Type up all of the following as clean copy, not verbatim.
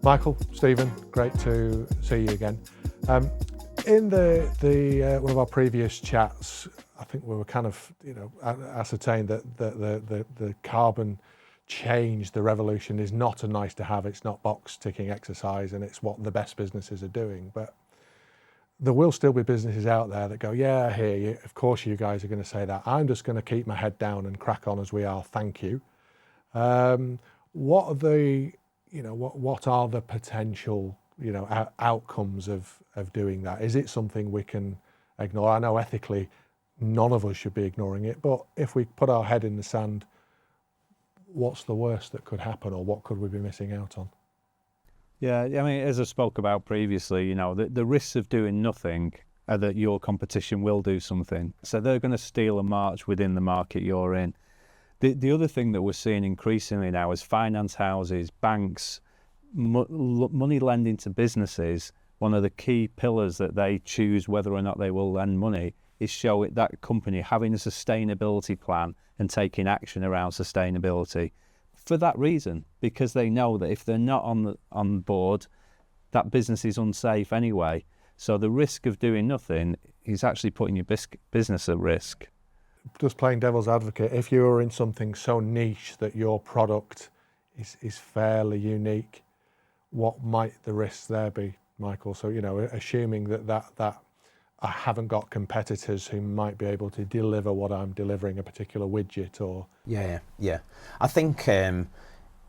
Michael, Stephen, great to see you again. In the one of our previous chats, I think we were kind of ascertained that the carbon change, the revolution, is not a nice to have. It's not box ticking exercise, and it's what the best businesses are doing. But there will still be businesses out there that go, yeah, I hear you. Of course, you guys are going to say that. I'm just going to keep my head down and crack on as we are. Thank you. What are the what are the potential outcomes of doing that? Is it something we can ignore? I know ethically none of us should be ignoring it, but if we put our head in the sand, what's the worst that could happen, or what could we be missing out on? Yeah, I mean, as I spoke about previously, the risks of doing nothing are that your competition will do something. So they're going to steal a march within the market you're in. The other thing that we're seeing increasingly now is finance houses, banks, money lending to businesses. One of the key pillars that they choose whether or not they will lend money is show it that company having a sustainability plan and taking action around sustainability. For that reason, because they know that if they're not on board, that business is unsafe anyway. So the risk of doing nothing is actually putting your business at risk. Just playing devil's advocate, if you are in something so niche that your product is fairly unique, what might the risks there be, Michael? So, assuming that I haven't got competitors who might be able to deliver what I'm delivering, a particular widget or... Yeah. I think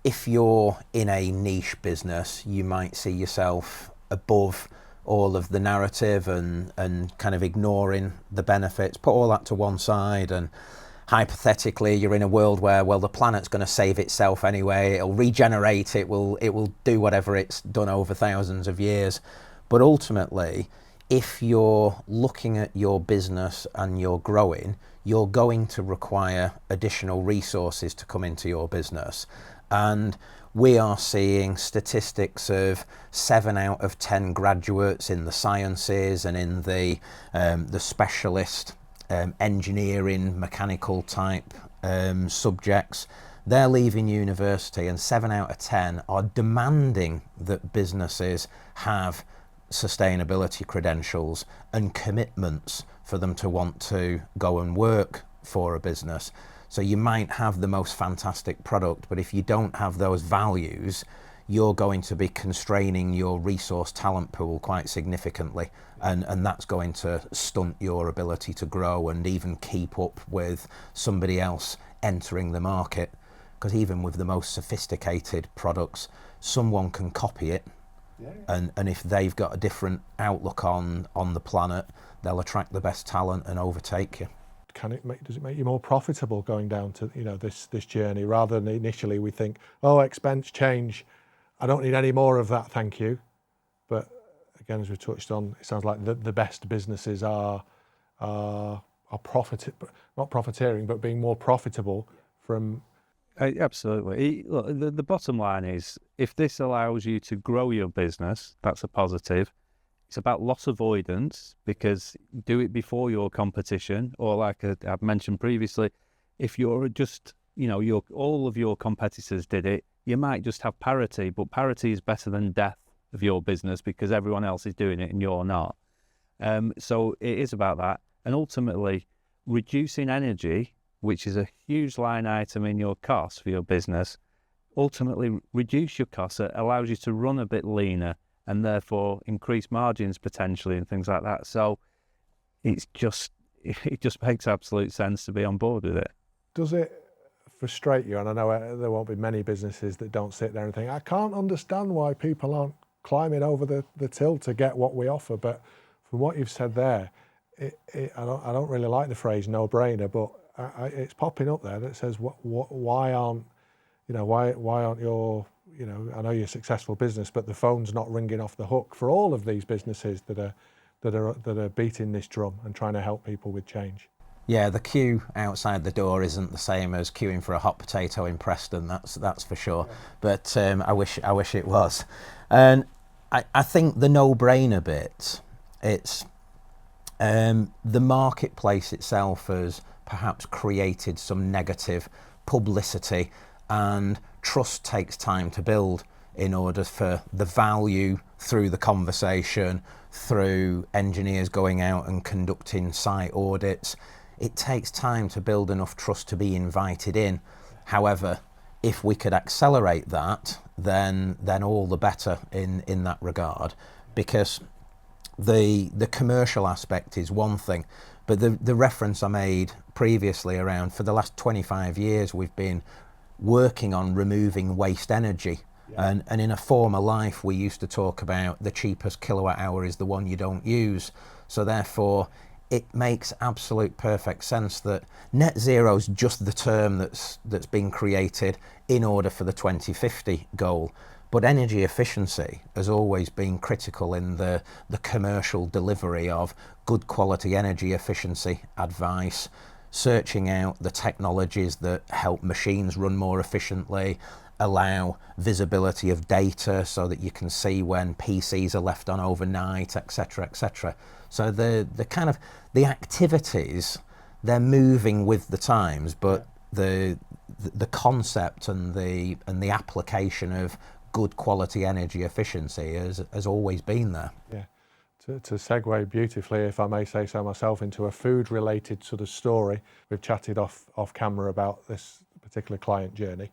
if you're in a niche business, you might see yourself above all of the narrative and kind of ignoring the benefits, put all that to one side, and hypothetically you're in a world where, well, the planet's going to save itself anyway, it'll regenerate, it will do whatever it's done over thousands of years. But ultimately, if you're looking at your business and you're growing, you're going to require additional resources to come into your business. And we are seeing statistics of 7 out of 10 graduates in the sciences and in the specialist engineering, mechanical type subjects. They're leaving university, and 7 out of 10 are demanding that businesses have sustainability credentials and commitments for them to want to go and work for a business. So you might have the most fantastic product, but if you don't have those values, you're going to be constraining your resource talent pool quite significantly, and that's going to stunt your ability to grow and even keep up with somebody else entering the market. Because even with the most sophisticated products, someone can copy it. Yeah. And if they've got a different outlook on the planet, they'll attract the best talent and overtake you. Does it make you more profitable going down to this journey, rather than initially we think, oh, expense change, I don't need any more of that, thank you. But again, as we touched on, it sounds like the best businesses are not profiteering, but being more profitable from... Absolutely. Look, the bottom line is, if this allows you to grow your business, that's a positive. It's about loss avoidance, because do it before your competition, or like I've mentioned previously, if you're just, all of your competitors did it, you might just have parity, but parity is better than death of your business because everyone else is doing it and you're not. So it is about that. And ultimately, reducing energy, which is a huge line item in your costs for your business, ultimately reduce your costs. It allows you to run a bit leaner and therefore increase margins potentially and things like that. So it just makes absolute sense to be on board with it. Does it frustrate you? And I know there won't be many businesses that don't sit there and think, I can't understand why people aren't climbing over the till to get what we offer. But from what you've said there, I don't really like the phrase no-brainer, but it's popping up there that says, why aren't your, I know you're a successful business, but the phone's not ringing off the hook for all of these businesses that are beating this drum and trying to help people with change. Yeah, the queue outside the door isn't the same as queuing for a hot potato in Preston. That's for sure. Yeah. But I wish it was. And I think the no-brainer bit, it's the marketplace itself has perhaps created some negative publicity, and trust takes time to build. in order for the value through the conversation, through engineers going out and conducting site audits. It takes time to build enough trust to be invited in. However, if we could accelerate that, then all the better in that regard, because the commercial aspect is one thing, but the reference I made previously around, for the last 25 years we've been working on removing waste energy. And in a former life we used to talk about the cheapest kilowatt hour is the one you don't use. So therefore it makes absolute perfect sense that net zero is just the term that's been created in order for the 2050 goal. But energy efficiency has always been critical in the commercial delivery of good quality energy efficiency advice, searching out the technologies that help machines run more efficiently, allow visibility of data so that you can see when PCs are left on overnight, etc., etc. So the kind of the activities, they're moving with the times, but the concept and the application of good quality energy efficiency has always been there. Yeah. To segue beautifully, if I may say so myself, into a food related sort of story, we've chatted off camera about this particular client journey.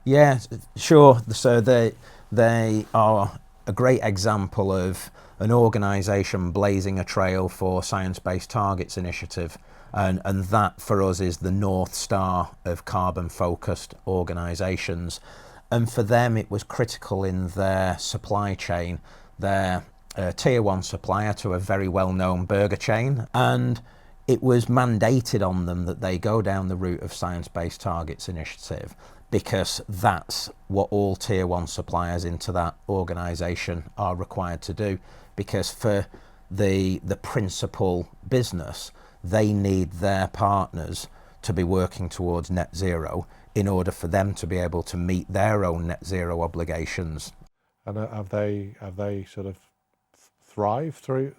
Yeah, sure. So they are a great example of an organisation blazing a trail for Science-Based Targets initiative, and that for us is the North Star of carbon-focused organisations. And for them it was critical in their supply chain. They're a tier 1 supplier to a very well-known burger chain, and it was mandated on them that they go down the route of Science-Based Targets initiative, because that's what all tier 1 suppliers into that organisation are required to do. Because for the principal business, they need their partners to be working towards net zero in order for them to be able to meet their own net zero obligations. And have they sort of thrived through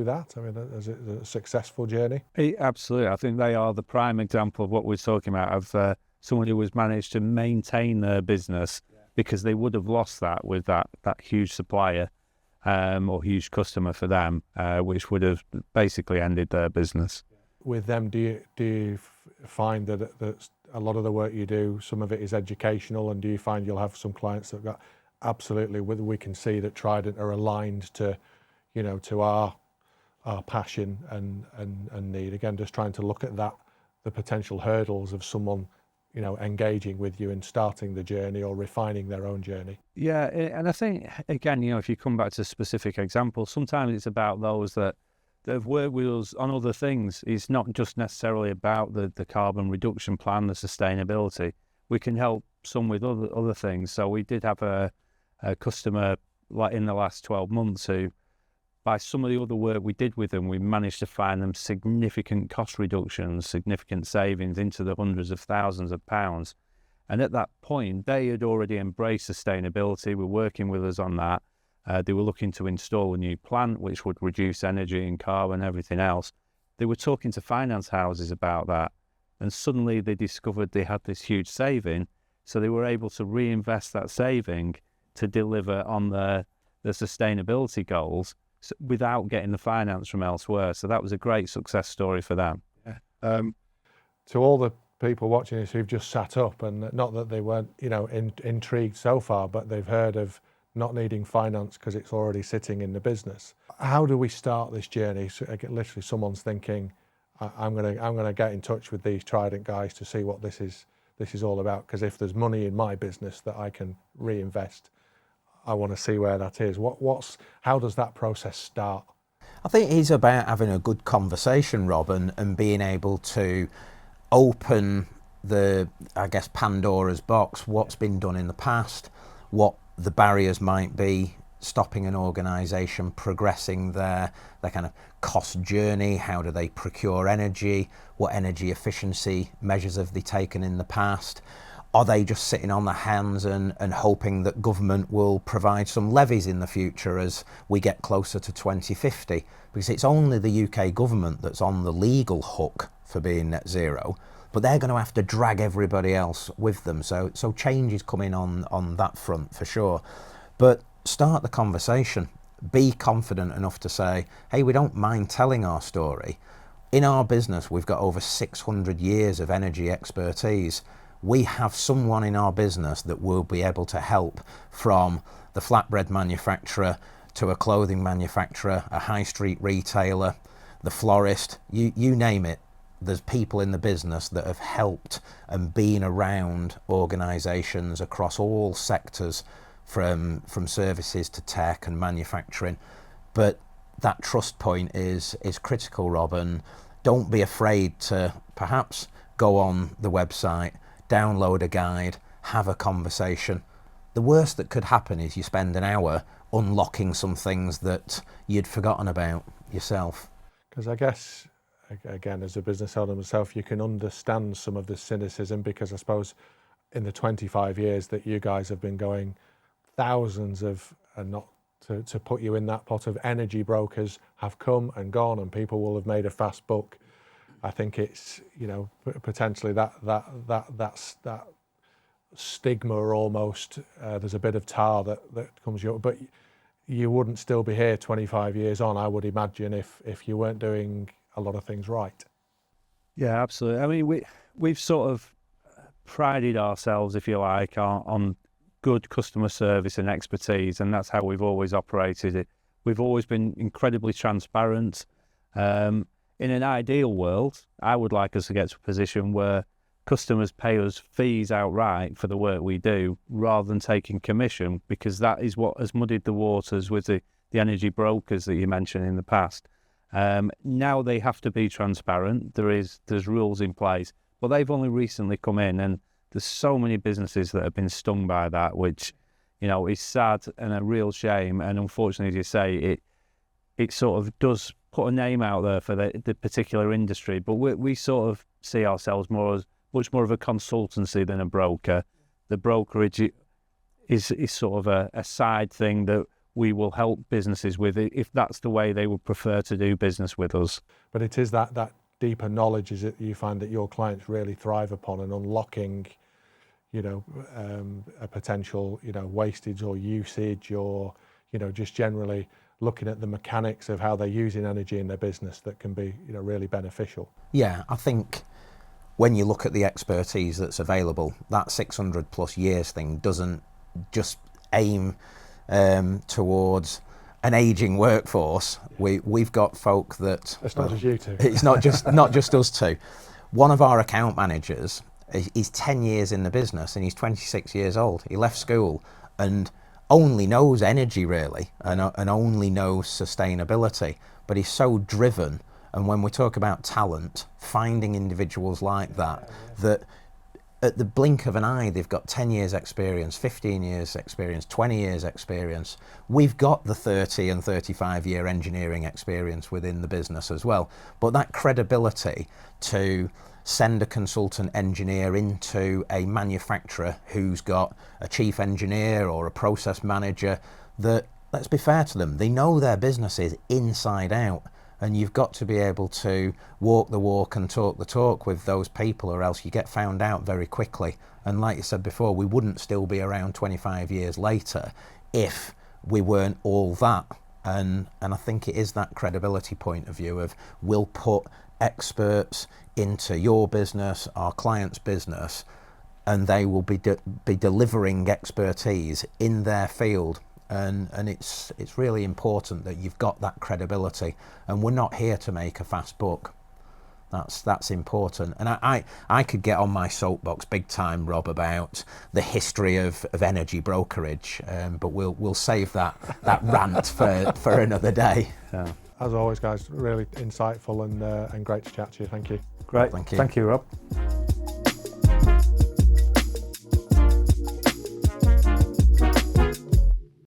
that? I mean, is it a successful journey? Absolutely. I think they are the prime example of what we're talking about, of someone who has managed to maintain their business, because they would have lost that with that huge supplier or huge customer for them, which would have basically ended their business. With them, do you find that a lot of the work you do, some of it is educational, and do you find you'll have some clients that got absolutely, we can see that Trident are aligned to, to our passion and need? Again, just trying to look at that, the potential hurdles of someone, engaging with you and starting the journey or refining their own journey. Yeah, and I think, again, if you come back to specific examples, sometimes it's about those that have worked with us on other things. It's not just necessarily about the carbon reduction plan, the sustainability. We can help some with other things. So we did have a customer like in the last 12 months who, by some of the other work we did with them, we managed to find them significant cost reductions, significant savings into the hundreds of thousands of pounds. And at that point, they had already embraced sustainability, were working with us on that. They were looking to install a new plant which would reduce energy and carbon and everything else. They were talking to finance houses about that, and suddenly they discovered they had this huge saving, so they were able to reinvest that saving to deliver on the sustainability goals without getting the finance from elsewhere. So that was a great success story for them. Yeah. To all the people watching this who've just sat up, and not that they weren't, intrigued so far, but they've heard of not needing finance because it's already sitting in the business. How do we start this journey? So literally, someone's thinking, "I'm gonna get in touch with these Trident guys to see what this is all about. Because if there's money in my business that I can reinvest, I want to see where that is." How does that process start? I think it's about having a good conversation, Rob, and being able to open Pandora's box. What's been done in the past, what the barriers might be stopping an organisation progressing their kind of cost journey. How do they procure energy? What energy efficiency measures have they taken in the past? Are they just sitting on their hands and hoping that government will provide some levies in the future as we get closer to 2050? Because it's only the UK government that's on the legal hook for being net zero. but they're going to have to drag everybody else with them. So change is coming on that front for sure. But start the conversation. Be confident enough to say, hey, we don't mind telling our story. In our business, we've got over 600 years of energy expertise. We have someone in our business that will be able to help, from the flatbread manufacturer to a clothing manufacturer, a high street retailer, the florist, you name it. There's people in the business that have helped and been around organisations across all sectors, from services to tech and manufacturing. But that trust point is critical, Rob, and don't be afraid to perhaps go on the website, download a guide, have a conversation. The worst that could happen is you spend an hour unlocking some things that you'd forgotten about yourself. Because I guess, again, as a business owner myself, you can understand some of the cynicism, because I suppose in the 25 years that you guys have been going, thousands of, and not to put you in that pot of, energy brokers have come and gone, and people will have made a fast buck. I think it's, potentially that stigma almost. There's a bit of tar that comes your, but you wouldn't still be here 25 years on, I would imagine, if you weren't doing a lot of things right. Yeah, absolutely. I mean, we've sort of prided ourselves, if you like, on good customer service and expertise, and that's how we've always operated it. We've always been incredibly transparent. In an ideal world, I would like us to get to a position where customers pay us fees outright for the work we do, rather than taking commission, because that is what has muddied the waters with the energy brokers that you mentioned in the past. Now they have to be transparent. There's rules in place, but they've only recently come in, and there's so many businesses that have been stung by that, which, is sad and a real shame. And unfortunately, as you say, it sort of does put a name out there for the particular industry. But we sort of see ourselves much more of a consultancy than a broker. The brokerage is sort of a side thing that we will help businesses with, if that's the way they would prefer to do business with us. But it is that deeper knowledge is it you find that your clients really thrive upon, and unlocking, a potential, wastage or usage, or, just generally looking at the mechanics of how they're using energy in their business that can be, really beneficial. Yeah, I think when you look at the expertise that's available, that 600 plus years thing doesn't just aim towards an aging workforce. We've got folk that... It's not just you two. It's not just us two. One of our account managers, he's 10 years in the business and he's 26 years old. He left school and only knows energy, really, and only knows sustainability, but he's so driven. And when we talk about talent, finding individuals like that, that at the blink of an eye, they've got 10 years experience, 15 years experience, 20 years experience. We've got the 30 and 35 year engineering experience within the business as well. But that credibility to send a consultant engineer into a manufacturer who's got a chief engineer or a process manager, that, let's be fair to them, they know their businesses inside out. And you've got to be able to walk the walk and talk the talk with those people, or else you get found out very quickly. And like you said before, we wouldn't still be around 25 years later if we weren't all that. And I think it is that credibility point of view of, we'll put experts into your business, our client's business, and they will be delivering expertise in their field. And it's really important that you've got that credibility, and we're not here to make a fast buck. That's important. And I could get on my soapbox big time, Rob, about the history of energy brokerage, but we'll save that rant for another day. Yeah. As always, guys, really insightful and great to chat to you. Thank you. Great. Thank you. Thank you, Rob.